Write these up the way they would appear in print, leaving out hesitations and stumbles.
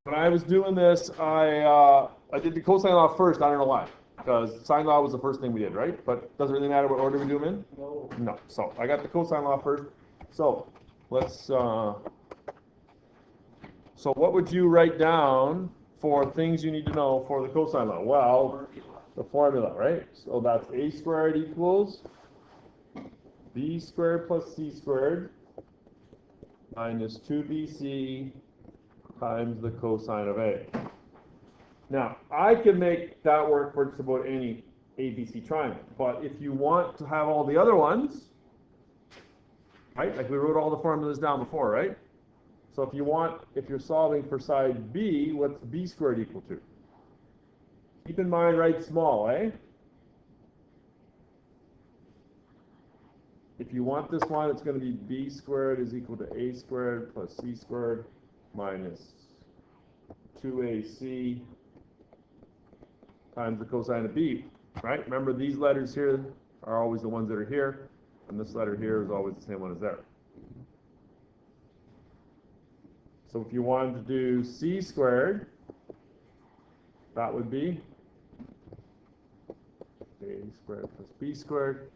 When I was doing this, I did the cosine law first. I don't know why, because sine law was the first thing we did, right? But does it really matter what order we do them in? No. No. So I got the cosine law first. So let's. So what would you write down for things you need to know for the cosine law? Well, the formula, right? So that's a squared equals b squared plus c squared minus 2bc times the cosine of a. Now, I can make that work for just about any ABC triangle, but if you want to have all the other ones, right, like we wrote all the formulas down before, right? So if you're solving for side B, what's b squared equal to? Keep in mind, write small, eh? If you want this one, it's going to be b squared is equal to a squared plus c squared minus 2ac times the cosine of b, right? Remember, these letters here are always the ones that are here, and this letter here is always the same one as there. So if you wanted to do c squared, that would be a squared plus b squared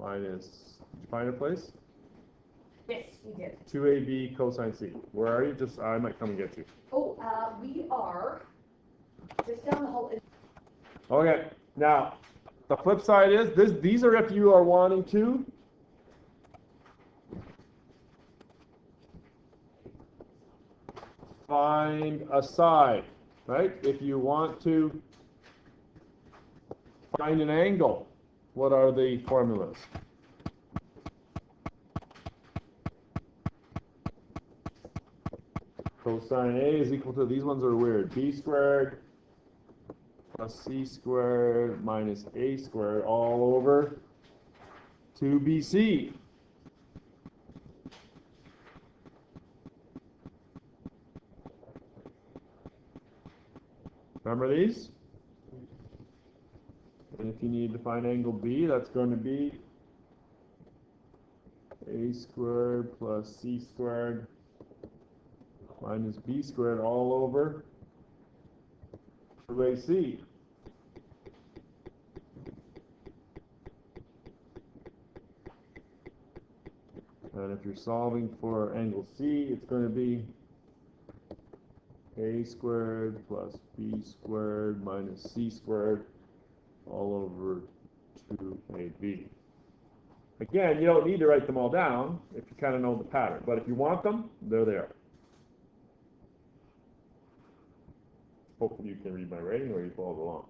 minus, did you find a place? Yes, we did. 2ab cosine c. Where are you? Just, I might come and get you. Oh, we are just down the hall. Okay, now, the flip side is, these are if you are wanting to find a side, right? If you want to find an angle, what are the formulas? Cosine A is equal to, these ones are weird, b squared plus c squared minus a squared all over 2bc. Remember these? And if you need to find angle B, that's going to be a squared plus c squared minus b squared all over 2ac. And if you're solving for angle C, it's going to be a squared plus b squared minus c squared all over 2ab. Again, you don't need to write them all down if you kind of know the pattern, but if you want them, there they are. Hopefully you can read my writing or you follow along.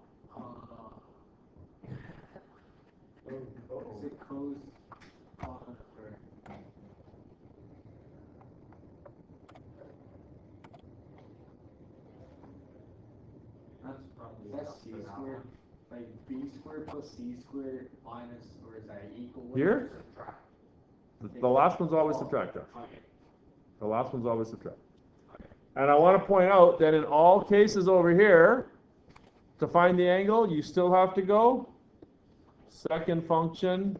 That's c squared, like b squared plus c squared minus, or is that equal? Here? The last one's always subtract. Okay. The last one's always subtract. And I want to point out that in all cases over here, to find the angle, you still have to go second function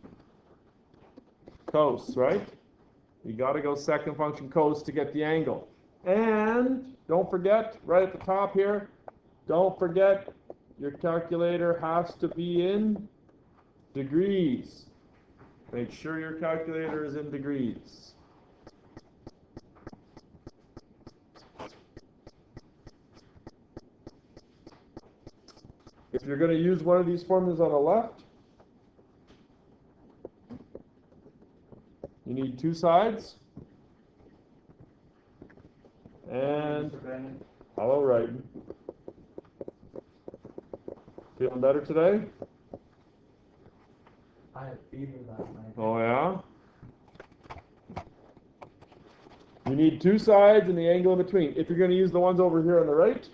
cos, right? You got to go second function cos to get the angle. And don't forget, right at the top here, don't forget your calculator has to be in degrees. Make sure your calculator is in degrees. If you're going to use one of these formulas on the left, you need two sides. And hello, right. Feeling better today? I had fever last night. Oh, yeah? You need two sides and the angle in between. If you're going to use the ones over here on the right,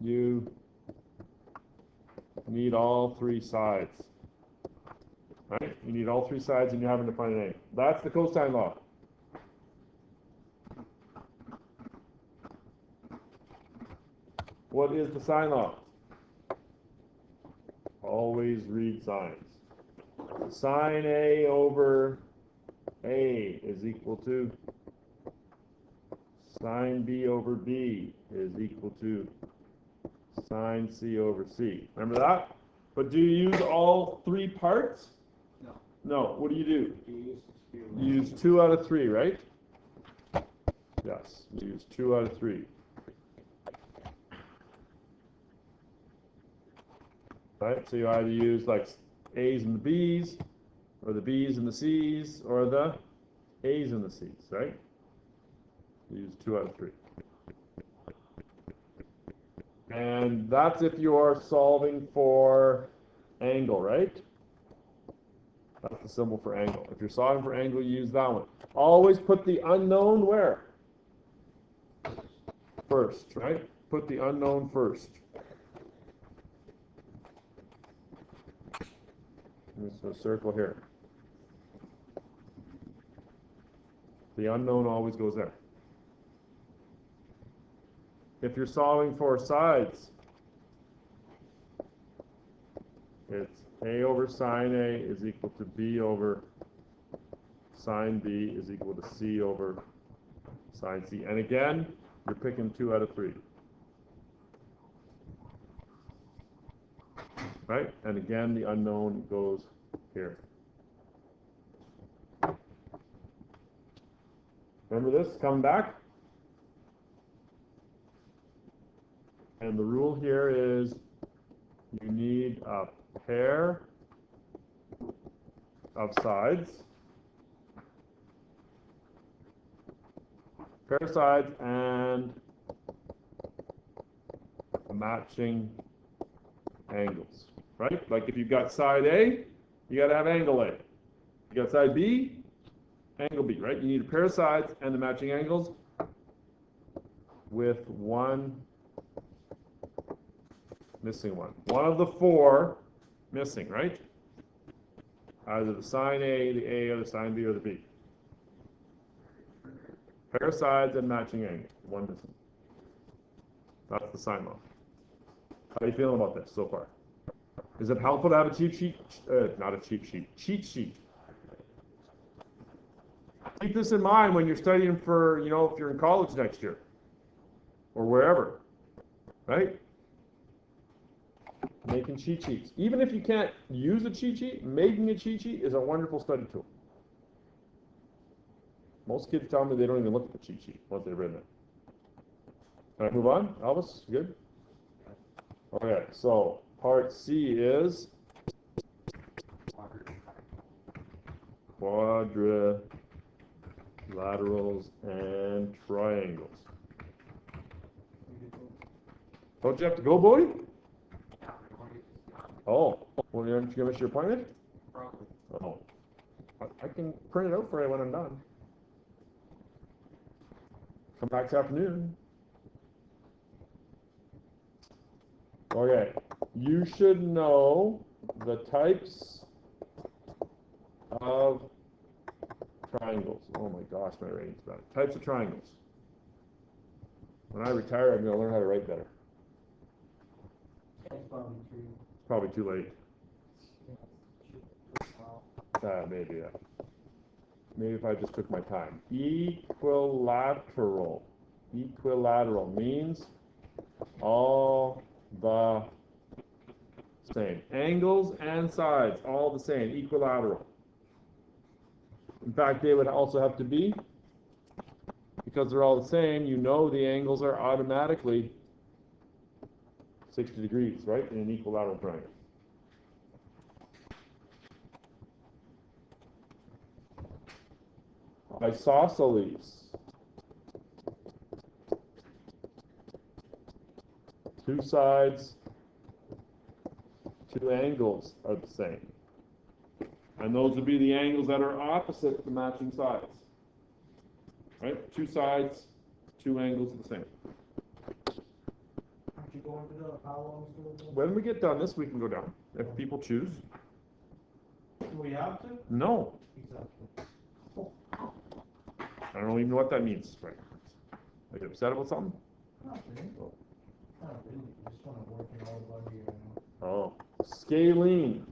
you need all three sides. Right? You need all three sides and you're having to find an angle. That's the cosine law. What is the sine law? Always read signs. sine A over A is equal to sine B over B is equal to sine C over C. Remember that? But do you use all three parts? No. No. What do? You You use 2 out of 3, right? Yes, you use 2 out of 3. Right? So you either use like A's and the B's, or the B's and the C's, or the A's and the C's, right? You use 2 out of 3. And that's if you are solving for angle, right? That's the symbol for angle. If you're solving for angle, you use that one. Always put the unknown where? First, right? Put the unknown first. Just a circle here. The unknown always goes there. If you're solving for sides, it's A over sine A is equal to B over sine B is equal to C over sine C. And again, you're picking 2 out of 3. Right? And again, the unknown goes here. Remember this? Coming back? And the rule here is you need a pair of sides. Pair of sides and matching angles, right? Like if you've got side A, you got to have angle A. You got side B, angle B, right? You need a pair of sides and the matching angles with one missing one. One of the 4 missing, right? Either the sine A, the A, or the sine B, or the B. Pair of sides and matching angle. One missing. That's the sine law. How are you feeling about this so far? Is it helpful to have a cheat sheet? Not a cheat sheet. Cheat sheet. Keep this in mind when you're studying for, if you're in college next year. Or wherever. Right? Making cheat sheets. Even if you can't use a cheat sheet, making a cheat sheet is a wonderful study tool. Most kids tell me they don't even look at the cheat sheet once they've written it. Can I move on? Elvis, good? Okay, so part C is quadrilaterals and triangles. Don't you have to go, Bodie? Oh, well, aren't you going to miss your appointment? Probably. Oh, I can print it out for you when I'm done. Come back this afternoon. Okay, you should know the types of triangles. Oh my gosh, my writing's bad. Types of triangles. When I retire, I'm going to learn how to write better. That's probably true. It's probably too late. Wow. Maybe, yeah. Maybe if I just took my time. Equilateral. Equilateral means all the same. Angles and sides, all the same. Equilateral. In fact, they would also have to be, because they're all the same, the angles are automatically 60 degrees, right, in an equilateral triangle. Isosceles. 2 sides, 2 angles are the same. And those would be the angles that are opposite the matching sides. Right? 2 sides, 2 angles are the same. Aren't you going to the how long school? When we get done this, we can go down, if people choose. Do we have to? No. Exactly. I don't even know what that means. Right? Are you upset about something? Not really. Oh. Not really. I just want to work it all about you. Oh. Scalene.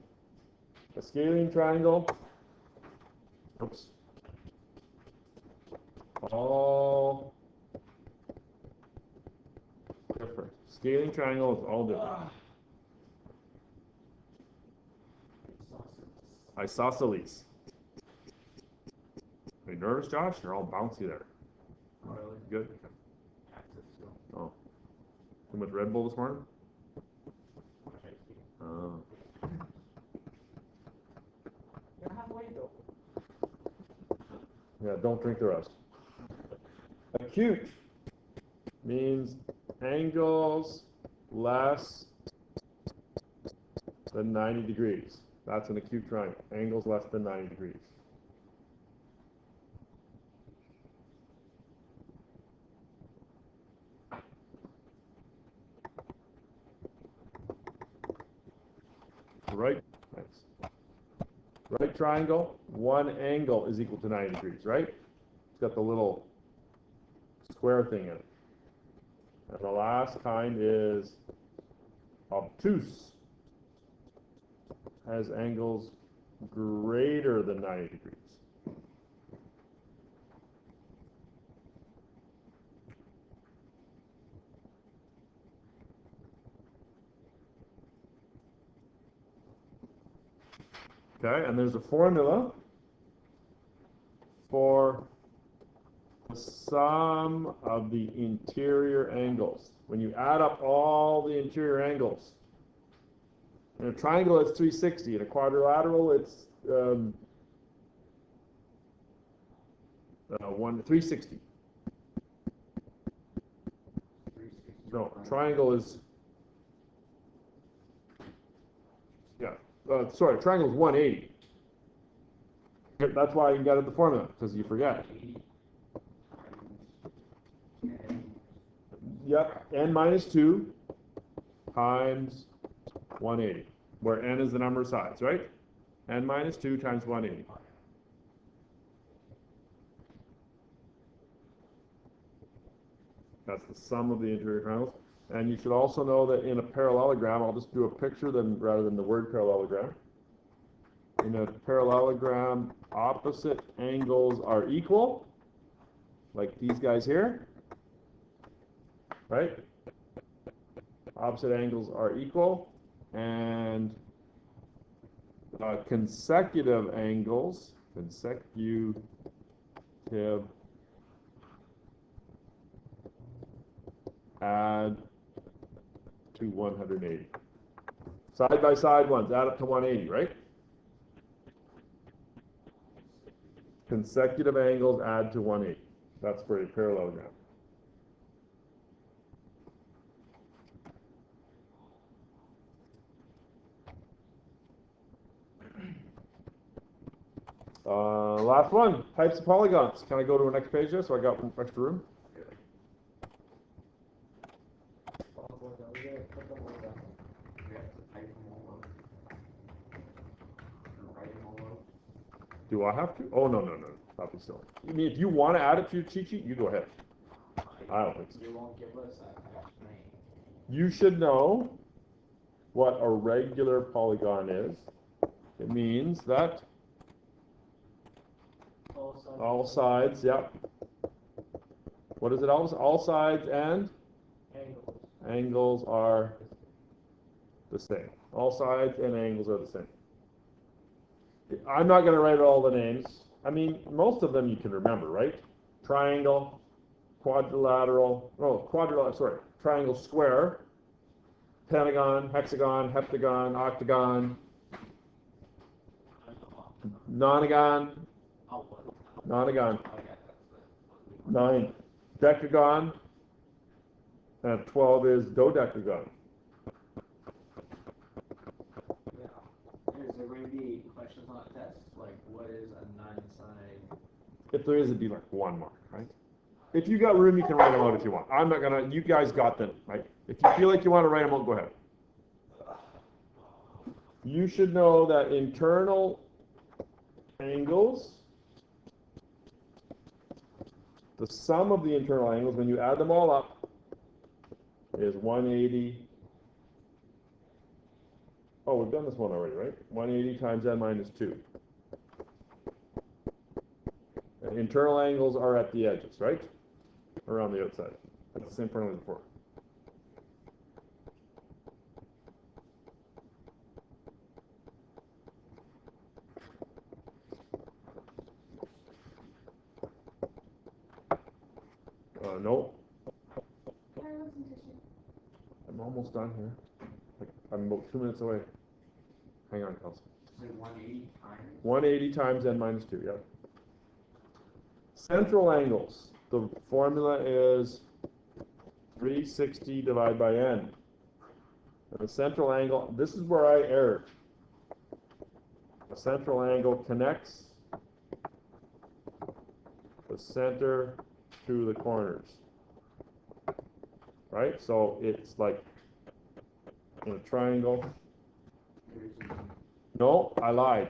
A scalene triangle, oops, all different. Scaling triangle is all different. Isosceles. Are you nervous, Josh? You're all bouncy there. Really? Good? Access to. Oh. Too much Red Bull this morning? Oh. You're halfway though. Yeah, don't drink the rest. Acute means angles less than 90 degrees. That's an acute triangle. Angles less than 90 degrees. Right, nice. Right triangle, one angle is equal to 90 degrees, right? It's got the little square thing in it. And the last kind is obtuse. Has angles greater than 90 degrees. Okay, and there's a formula for the sum of the interior angles. When you add up all the interior angles, in a triangle it's 360, in a quadrilateral it's 360. No, triangle is, yeah, triangle is 180. That's why you got it the formula, because you forget. Yep, n minus 2 times 180, where n is the number of sides, right? N minus 2 times 180. That's the sum of the interior triangles. And you should also know that in a parallelogram, I'll just do a picture rather than the word parallelogram. In a parallelogram, opposite angles are equal, like these guys here, right? Opposite angles are equal, and consecutive angles, add to 180. Side by side ones add up to 180, right? Consecutive angles add to 180. That's for a parallelogram. Last one, types of polygons. Can I go to the next page there so I got one extra room? Do I have to? Oh, no. That'd be silly. I mean, if you want to add it to your cheat sheet, you go ahead. I don't think so. You won't give us that extra name. You should know what a regular polygon is. It means that all sides, yep. What is it? All sides and angles are the same. All sides and angles are the same. I'm not going to write all the names. I mean, most of them you can remember, right? Triangle, triangle square, pentagon, hexagon, heptagon, octagon, nonagon, 9, decagon, and 12 is dodecagon. Is there going to be questions on a test? Like, what is a 9-side? If there is, it'd be like 1 mark, right? If you got room, you can write them out if you want. I'm not gonna, you guys got them, right? If you feel like you want to write them out, go ahead. You should know that internal angles, the sum of the internal angles, when you add them all up, is 180 oh, we've done this one already, right? 180 times n minus 2. And internal angles are at the edges, right? Around the outside. That's the same formula as before. No. I'm almost done here. Like, I'm about 2 minutes away. Hang on, Kelsey. Is it 180 times? 180 times n minus 2, yep. Central angles. The formula is 360 divided by n. And the central angle, this is where I erred. The central angle connects the center to the corners. Right? So it's like in a triangle. No, I lied.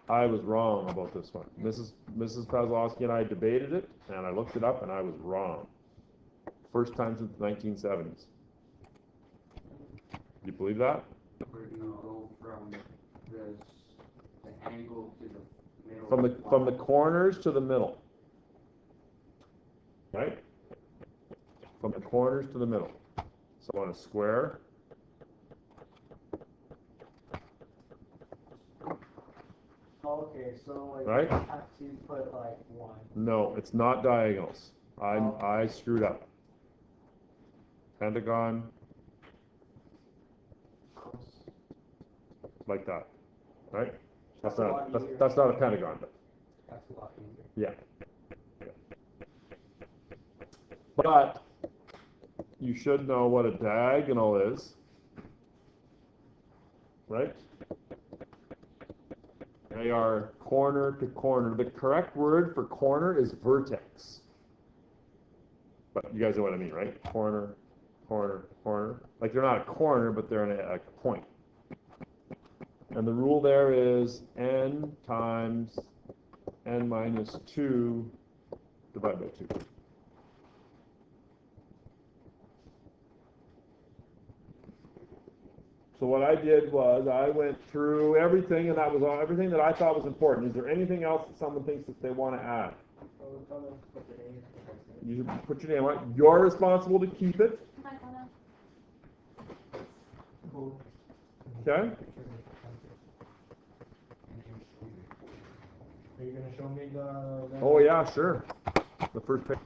I was wrong about this one. Mrs. Pazlowski and I debated it, and I looked it up, and I was wrong. First time since the 1970s. Do you believe that? We're gonna go from the angle to the middle. From the corners to the middle. Right? From the corners to the middle. So on a square. Okay, so like Right? you have to put like 1. No, it's not diagonals. I screwed up. Pentagon. Like that. Right? That's not a pentagon, but That's a lot easier. yeah. But you should know what a diagonal is. Right? They are corner to corner. The correct word for corner is vertex. But you guys know what I mean, right? Corner, corner, corner. Like they're not a corner, but they're in a point. And the rule there is n times n minus 2 divided by 2. So what I did was I went through everything, and that was all, everything that I thought was important. Is there anything else that someone thinks that they want to add? You should put your name on it. You're responsible to keep it. Okay? Are you gonna show me the? Oh yeah, sure. The first page.